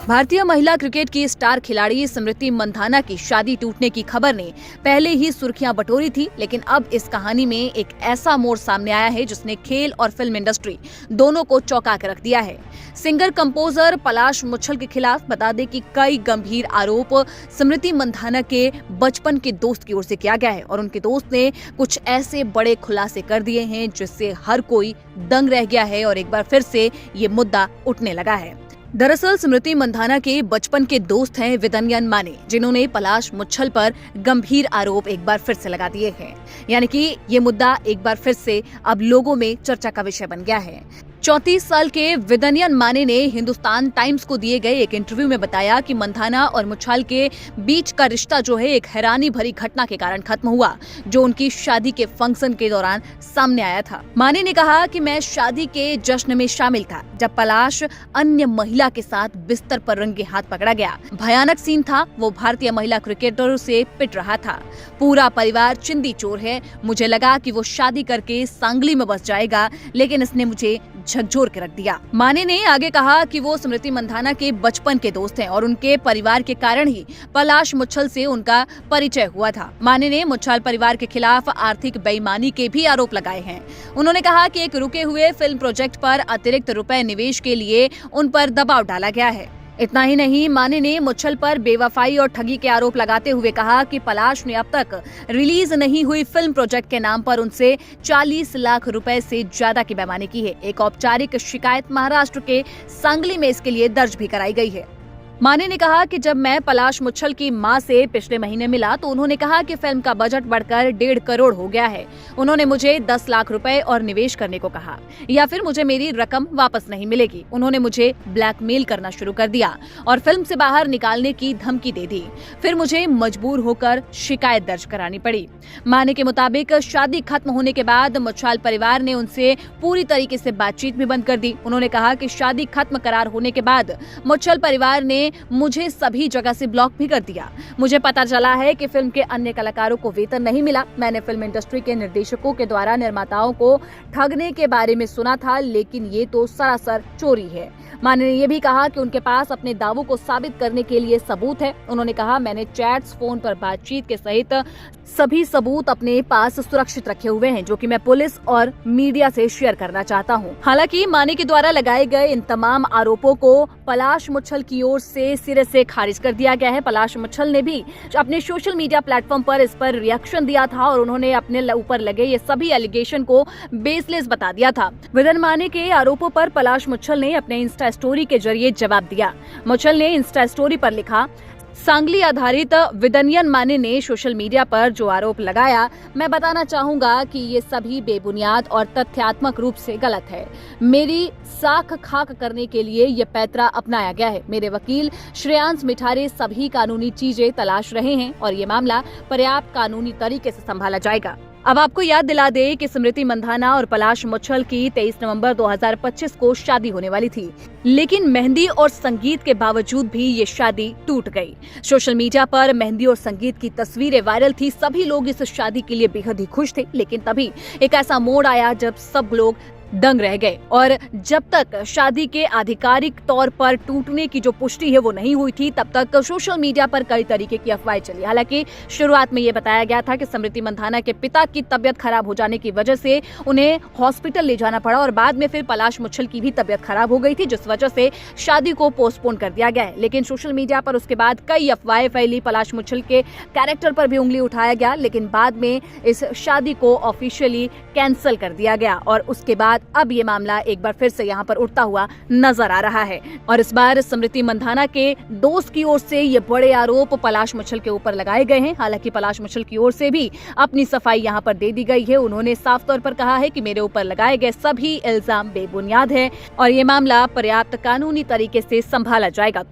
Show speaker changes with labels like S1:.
S1: भारतीय महिला क्रिकेट की स्टार खिलाड़ी स्मृति मंधाना की शादी टूटने की खबर ने पहले ही सुर्खियां बटोरी थी, लेकिन अब इस कहानी में एक ऐसा मोड़ सामने आया है जिसने खेल और फिल्म इंडस्ट्री दोनों को चौंका कर रख दिया है। सिंगर कंपोजर पलाश मुच्छल के खिलाफ बता दें कि कई गंभीर आरोप स्मृति मंधाना के बचपन के दोस्त की ओर से किया गया है और उनके दोस्त ने कुछ ऐसे बड़े खुलासे कर दिए हैं जिससे हर कोई दंग रह गया है और एक बार फिर से ये मुद्दा उठने लगा है। दरअसल स्मृति मंधाना के बचपन के दोस्त हैं विदन्यन माने, जिन्होंने पलाश मुच्छल पर गंभीर आरोप एक बार फिर से लगा दिए हैं। यानी कि ये मुद्दा एक बार फिर से अब लोगों में चर्चा का विषय बन गया है। 34 साल के विदन्यन माने ने हिंदुस्तान टाइम्स को दिए गए एक इंटरव्यू में बताया कि मंधाना और मुच्छल के बीच का रिश्ता जो है एक हैरानी भरी घटना के कारण खत्म हुआ, जो उनकी शादी के फंक्शन के दौरान सामने आया था। माने ने कहा कि मैं शादी के जश्न में शामिल था जब पलाश अन्य महिला के साथ बिस्तर पर रंगे हाथ पकड़ा गया। भयानक सीन था। वो भारतीय महिला क्रिकेटरों से पिट रहा था। पूरा परिवार चिंदी चोर है। मुझे लगा कि वो शादी करके सांगली में बस जाएगा, लेकिन इसने मुझे झकझोर के रख दिया। माने ने आगे कहा कि वो स्मृति मंधाना के बचपन के दोस्त हैं और उनके परिवार के कारण ही पलाश मुच्छल से उनका परिचय हुआ था। माने ने मुच्छल परिवार के खिलाफ आर्थिक बेईमानी के भी आरोप लगाए हैं। उन्होंने कहा कि एक रुके हुए फिल्म प्रोजेक्ट पर अतिरिक्त रुपए निवेश के लिए उन पर दबाव डाला गया है। इतना ही नहीं, माने ने मुच्छल पर बेवफाई और ठगी के आरोप लगाते हुए कहा कि पलाश ने अब तक रिलीज नहीं हुई फिल्म प्रोजेक्ट के नाम पर उनसे 40 लाख रुपए से ज्यादा की बेईमानी की है। एक औपचारिक शिकायत महाराष्ट्र के सांगली में इसके लिए दर्ज भी कराई गई है। माने ने कहा कि जब मैं पलाश मुच्छल की मां से पिछले महीने मिला तो उन्होंने कहा कि फिल्म का बजट बढ़कर 1.5 करोड़ हो गया है। उन्होंने मुझे 10 लाख रुपए और निवेश करने को कहा या फिर मुझे मेरी रकम वापस नहीं मिलेगी। उन्होंने मुझे ब्लैकमेल करना शुरू कर दिया और फिल्म से बाहर निकालने की धमकी दे दी। फिर मुझे मजबूर होकर शिकायत दर्ज करानी पड़ी। माने के मुताबिक शादी खत्म होने के बाद मुच्छल परिवार ने उनसे पूरी तरीके से बातचीत भी बंद कर दी। उन्होंने कहा कि शादी खत्म करार होने के बाद मुच्छल परिवार ने मुझे सभी जगह से ब्लॉक भी कर दिया। मुझे पता चला है कि फिल्म के अन्य कलाकारों को वेतन नहीं मिला। मैंने फिल्म इंडस्ट्री के निर्देशकों के द्वारा निर्माताओं को ठगने के बारे में सुना था, लेकिन ये तो सरासर चोरी है। माने ने यह भी कहा कि उनके पास अपने दावों को साबित करने के लिए सबूत है। उन्होंने कहा, मैंने चैट्स, फोन पर बातचीत के सहित सभी सबूत अपने पास सुरक्षित रखे हुए हैं, जो कि मैं पुलिस और मीडिया से शेयर करना चाहता हूं। हालांकि माने के द्वारा लगाए गए इन तमाम आरोपों को पलाश मुच्छल की ओर से सिरे से खारिज कर दिया गया है। पलाश मुच्छल ने भी अपने सोशल मीडिया प्लेटफॉर्म पर इस पर रिएक्शन दिया था और उन्होंने अपने ऊपर लगे ये सभी एलिगेशन को बेसलेस बता दिया था। विदन माने के आरोपों पर पलाश मुच्छल ने अपने इंस्टा स्टोरी के जरिए जवाब दिया। मुच्छल ने इंस्टा स्टोरी पर लिखा, सांगली आधारित विदन्यन माने ने सोशल मीडिया पर जो आरोप लगाया, मैं बताना चाहूंगा कि ये सभी बेबुनियाद और तथ्यात्मक रूप से गलत है। मेरी साख खाक करने के लिए ये पैतरा अपनाया गया है। मेरे वकील श्रेयांश मिठारे सभी कानूनी चीजें तलाश रहे हैं और ये मामला पर्याप्त कानूनी तरीके से संभाला जाएगा। अब आपको याद दिला दे कि स्मृति मंधाना और पलाश मुच्छल की 23 नवंबर 2025 को शादी होने वाली थी, लेकिन मेहंदी और संगीत के बावजूद भी ये शादी टूट गई। सोशल मीडिया पर मेहंदी और संगीत की तस्वीरें वायरल थी। सभी लोग इस शादी के लिए बेहद ही खुश थे, लेकिन तभी एक ऐसा मोड़ आया जब सब लोग दंग रह गए और जब तक शादी के आधिकारिक तौर पर टूटने की जो पुष्टि है वो नहीं हुई थी, तब तक सोशल मीडिया पर कई तरीके की अफवाहें चली। हालांकि शुरुआत में ये बताया गया था कि स्मृति मंधाना के पिता की तबियत खराब हो जाने की वजह से उन्हें हॉस्पिटल ले जाना पड़ा और बाद में फिर पलाश मुच्छल की भी तबियत खराब हो गई थी, जिस वजह से शादी को पोस्टपोन कर दिया गया है। लेकिन सोशल मीडिया पर उसके बाद कई अफवाहें फैली। पलाश मुच्छल के कैरेक्टर पर भी उंगली उठाया गया, लेकिन बाद में इस शादी को ऑफिशियली कैंसिल कर दिया गया और उसके बाद अब ये मामला एक बार फिर से यहाँ पर उठता हुआ नजर आ रहा है। और इस बार स्मृति मंधाना के दोस्त की ओर से ये बड़े आरोप पलाश मुच्छल के ऊपर लगाए गए हैं। हालांकि पलाश मुच्छल की ओर से भी अपनी सफाई यहाँ पर दे दी गई है। उन्होंने साफ तौर पर कहा है कि मेरे ऊपर लगाए गए सभी इल्जाम बेबुनियाद है और ये मामला पर्याप्त कानूनी तरीके से संभाला जाएगा।